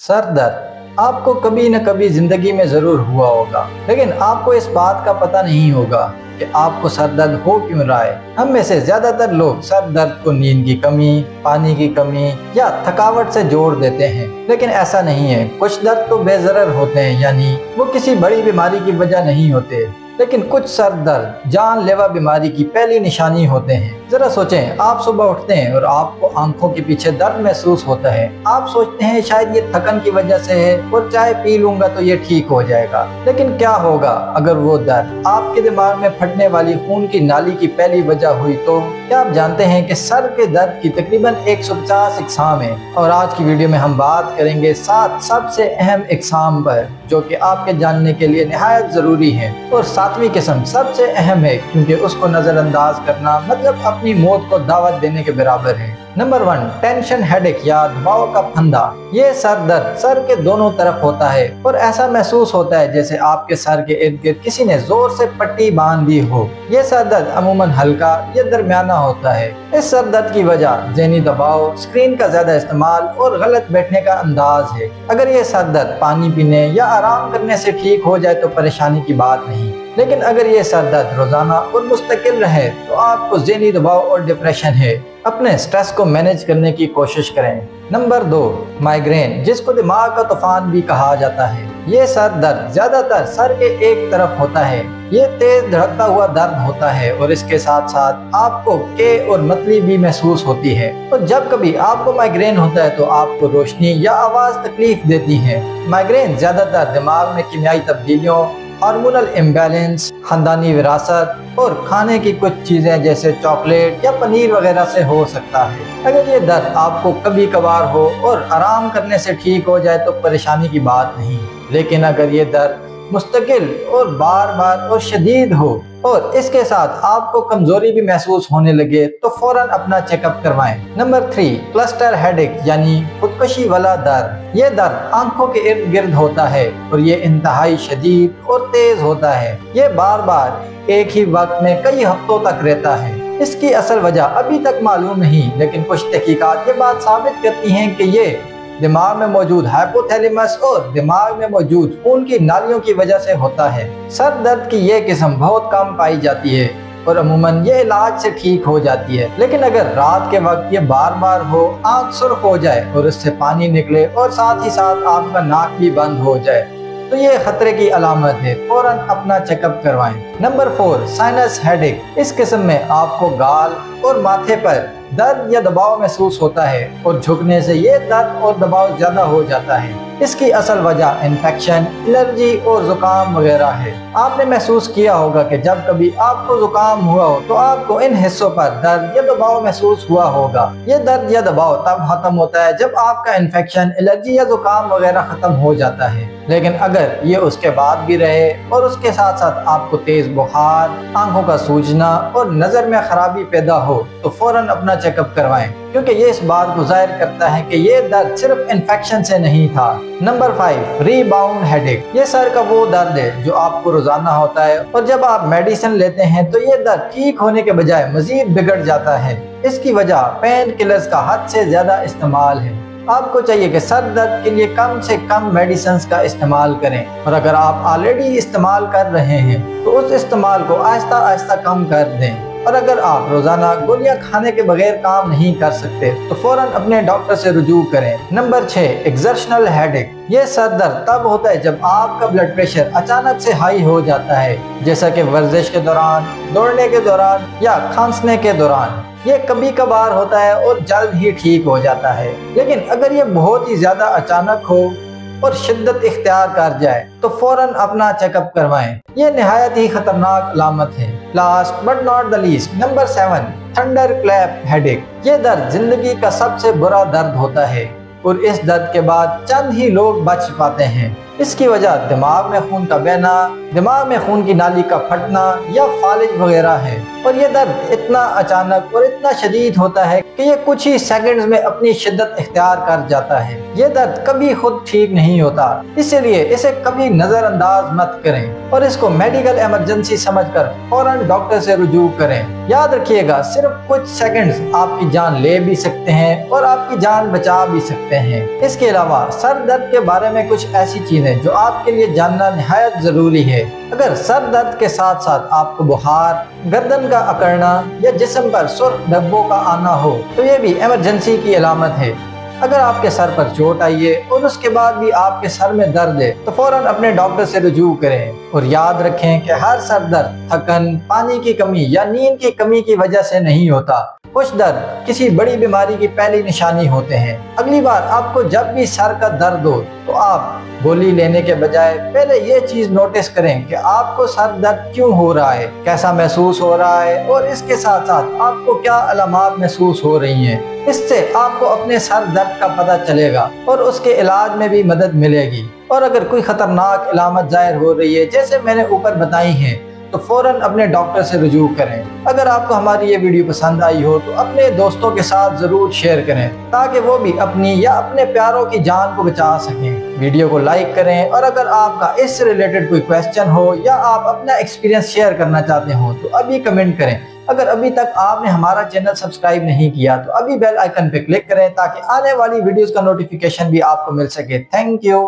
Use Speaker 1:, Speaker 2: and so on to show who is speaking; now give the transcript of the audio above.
Speaker 1: Sir दर्द आपको कभी न कभी जिंदगी में जरूर हुआ होगा, लेकिन आपको इस बात का पता नहीं होगा कि आपको सर दर्द हो क्यों रहा है। हम में से ज्यादातर लोग सर दर्द को नींद की कमी, पानी की कमी या थकावट से जोड़ देते हैं, लेकिन ऐसा नहीं है। कुछ दर्द तो बेज़रर होते हैं, यानी वो किसी बड़ी बीमारी की वजह नहीं होते, लेकिन कुछ सर दर्द जानलेवा बीमारी की पहली निशानी होते हैं। जरा सोचें, आप सुबह उठते हैं और आपको आंखों के पीछे दर्द महसूस होता है। आप सोचते हैं शायद ये थकन की वजह से है और चाय पी लूंगा तो ये ठीक हो जाएगा। लेकिन क्या होगा अगर वो दर्द आपके दिमाग में फटने वाली खून की नाली की पहली वजह हुई तो? क्या आप जानते हैं कि सर के दर्द की तकरीबन 150 इकसाम है, और आज की वीडियो में हम बात करेंगे 7 सबसे अहम इकसाम पर, जो कि आपके जानने के लिए निहायत जरूरी है। और 7वीं किस्म सबसे अहम है, क्योंकि उसको नजरअंदाज करना मतलब अपनी मौत को दावत देने के बराबर है। नंबर 1, टेंशन हेडेक या दबाव का फंदा। ये सर दर्द सर के दोनों तरफ होता है और ऐसा महसूस होता है जैसे आपके सर के इर्द गिर्द किसी ने जोर से पट्टी बांध दी हो। ये सर दर्द अमूमन हल्का या दरमियाना होता है। इस सर दर्द की वजह ज़हनी दबाव, स्क्रीन का ज्यादा इस्तेमाल और गलत बैठने का अंदाज है। अगर ये सर दर्द पानी पीने या आराम करने से ठीक हो जाए तो परेशानी की बात नहीं, लेकिन अगर ये सर दर्द रोजाना और मुस्तकिल रहे तो आपको ज़हनी दबाव और डिप्रेशन है। अपने स्ट्रेस को मैनेज करने की कोशिश करें। नंबर 2, माइग्रेन, जिसको दिमाग का तूफान भी कहा जाता है। ये सर दर्द ज्यादातर सर के एक तरफ होता है। ये तेज धड़कता हुआ दर्द होता है और इसके साथ साथ आपको के और मतली भी महसूस होती है। तो जब कभी आपको माइग्रेन होता है तो आपको रोशनी या आवाज तकलीफ देती है। माइग्रेन ज्यादातर दिमाग में कीमियाई तब्दीलियों, हार्मोनल इम्बैलेंस, खानदानी विरासत और खाने की कुछ चीजें जैसे चॉकलेट या पनीर वगैरह से हो सकता है। अगर ये दर्द आपको कभी कभार हो और आराम करने से ठीक हो जाए तो परेशानी की बात नहीं, लेकिन अगर ये दर्द मुस्तकिल और बार बार और शदीद हो और इसके साथ आपको कमजोरी भी महसूस होने लगे तो फौरन अपना चेकअप करवाएं। नंबर 3, क्लस्टर हेडेक यानी खुदकशी वाला दर्द। ये दर्द आंखों के इर्द गिर्द होता है और ये इंतहाई शदीद और तेज होता है। ये बार बार एक ही वक्त में कई हफ्तों तक रहता है। इसकी असल वजह अभी तक मालूम नहीं, लेकिन कुछ तहकीकात ये बात साबित करती हैं कि ये दिमाग में मौजूद हाइपोथैलेमस और दिमाग में मौजूद खून की नालियों की वजह से होता है। सर दर्द की ये किस्म बहुत कम पाई जाती है और अमूमन ये इलाज से ठीक हो जाती है, लेकिन अगर रात के वक्त ये बार बार हो, आंख सुर्ख हो जाए और इससे पानी निकले और साथ ही साथ आपका नाक भी बंद हो जाए तो ये खतरे की अलामत है। फौरन अपना चेकअप करवाएं। Number 4, sinus headache. इस किस्म में आपको गाल और माथे पर दर्द या दबाव महसूस होता है और झुकने से ये दर्द और दबाव ज्यादा हो जाता है। इसकी असल वजह इन्फेक्शन, एलर्जी और जुकाम वगैरह है। आपने महसूस किया होगा कि जब कभी आपको जुकाम हुआ हो तो आपको इन हिस्सों पर दर्द या दबाव महसूस हुआ होगा। ये दर्द या दबाव तब खत्म होता है जब आपका इन्फेक्शन, एलर्जी या जुकाम वगैरह खत्म हो जाता है, लेकिन अगर ये उसके बाद भी रहे और उसके साथ साथ आपको तेज बुखार, आंखों का सूजना और नजर में खराबी पैदा हो तो फौरन अपना चेकअप करवाएं, क्योंकि ये इस बात को जाहिर करता है कि ये दर्द सिर्फ इन्फेक्शन से नहीं था। Number 5, rebound headache. ये सर का वो दर्द है जो आपको रोजाना होता है और जब आप मेडिसिन लेते हैं तो ये दर्द ठीक होने के बजाय मजीद बिगड़ जाता है। इसकी वजह पेन किलर्स का हद से ज्यादा इस्तेमाल है। आपको चाहिए कि सर दर्द के लिए कम से कम मेडिसिन का इस्तेमाल करें, और अगर आप ऑलरेडी इस्तेमाल कर रहे हैं तो उस इस्तेमाल को आहिस्ता आहिस्ता कम कर दें। और अगर आप रोजाना गोलियां खाने के बगैर काम नहीं कर सकते तो फौरन अपने डॉक्टर से रुजू करें। Number 6, exertional headache. ये सर दर्द तब होता है जब आपका ब्लड प्रेशर अचानक से हाई हो जाता है, जैसा कि वर्जिश के दौरान, दौड़ने के दौरान या खांसने के दौरान। ये कभी कभार होता है और जल्द ही ठीक हो जाता है, लेकिन अगर ये बहुत ही ज्यादा अचानक हो और शिद्दत इख्तियार कर जाए तो फौरन अपना चेकअप करवाएं। ये निहायत ही खतरनाक अलामत है। Last but not the least, number 7, thunder clap headache. ये दर्द जिंदगी का सबसे बुरा दर्द होता है और इस दर्द के बाद चंद ही लोग बच पाते हैं। اس کی وجہ دماغ میں خون کا بہنا، دماغ میں خون کی نالی کا پھٹنا یا فالج وغیرہ ہے، اور یہ درد اتنا اچانک اور اتنا شدید ہوتا ہے کہ یہ کچھ ہی سیکنڈز میں اپنی شدت اختیار کر جاتا ہے۔ یہ درد کبھی خود ٹھیک نہیں ہوتا، اسی لیے اسے کبھی نظر انداز مت کریں اور اس کو میڈیکل ایمرجنسی سمجھ کر فوراً ڈاکٹر سے رجوع کریں۔ یاد رکھیے گا، صرف کچھ سیکنڈز آپ کی جان لے بھی سکتے ہیں اور آپ کی جان بچا بھی سکتے ہیں۔ اس کے علاوہ سر درد کے بارے میں کچھ ایسی چیزیں جو آپ کے لیے جاننا نہایت ضروری ہے۔ اگر سر درد کے ساتھ ساتھ آپ کو بخار، گردن کا اکڑنا یا جسم پر سرخ دھبوں کا آنا ہو تو یہ بھی ایمرجنسی کی علامت ہے۔ اگر آپ کے سر پر چوٹ آئی ہے اور اس کے بعد بھی آپ کے سر میں درد ہے تو فوراً اپنے ڈاکٹر سے رجوع کریں، اور یاد رکھیں کہ ہر سر درد تھکن، پانی کی کمی یا نیند کی کمی کی وجہ سے نہیں ہوتا۔ کچھ درد کسی بڑی بیماری کی پہلی نشانی ہوتے ہیں۔ اگلی بار آپ کو جب بھی سر کا درد ہو تو آپ گولی لینے کے بجائے پہلے یہ چیز نوٹس کریں کہ آپ کو سر درد کیوں ہو رہا ہے، کیسا محسوس ہو رہا ہے، اور اس کے ساتھ ساتھ آپ کو کیا علامات محسوس ہو رہی ہیں۔ اس سے آپ کو اپنے سر درد کا پتہ چلے گا اور اس کے علاج میں بھی مدد ملے گی۔ اور اگر کوئی خطرناک علامت ظاہر ہو رہی ہے جیسے میں نے اوپر بتائی ہیں تو فوراً اپنے ڈاکٹر سے رجوع کریں۔ اگر آپ کو ہماری یہ ویڈیو پسند آئی ہو تو اپنے دوستوں کے ساتھ ضرور شیئر کریں تاکہ وہ بھی اپنی یا اپنے پیاروں کی جان کو بچا سکیں۔ ویڈیو کو لائک کریں، اور اگر آپ کا اس سے ریلیٹڈ کوئی کویسچن ہو یا آپ اپنا ایکسپیرینس شیئر کرنا چاہتے ہوں تو ابھی کمنٹ کریں۔ اگر ابھی تک آپ نے ہمارا چینل سبسکرائب نہیں کیا تو ابھی بیل آئیکن پہ کلک کریں تاکہ آنے والی ویڈیوز کا نوٹیفیکیشن بھی آپ کو مل سکے۔ Thank you.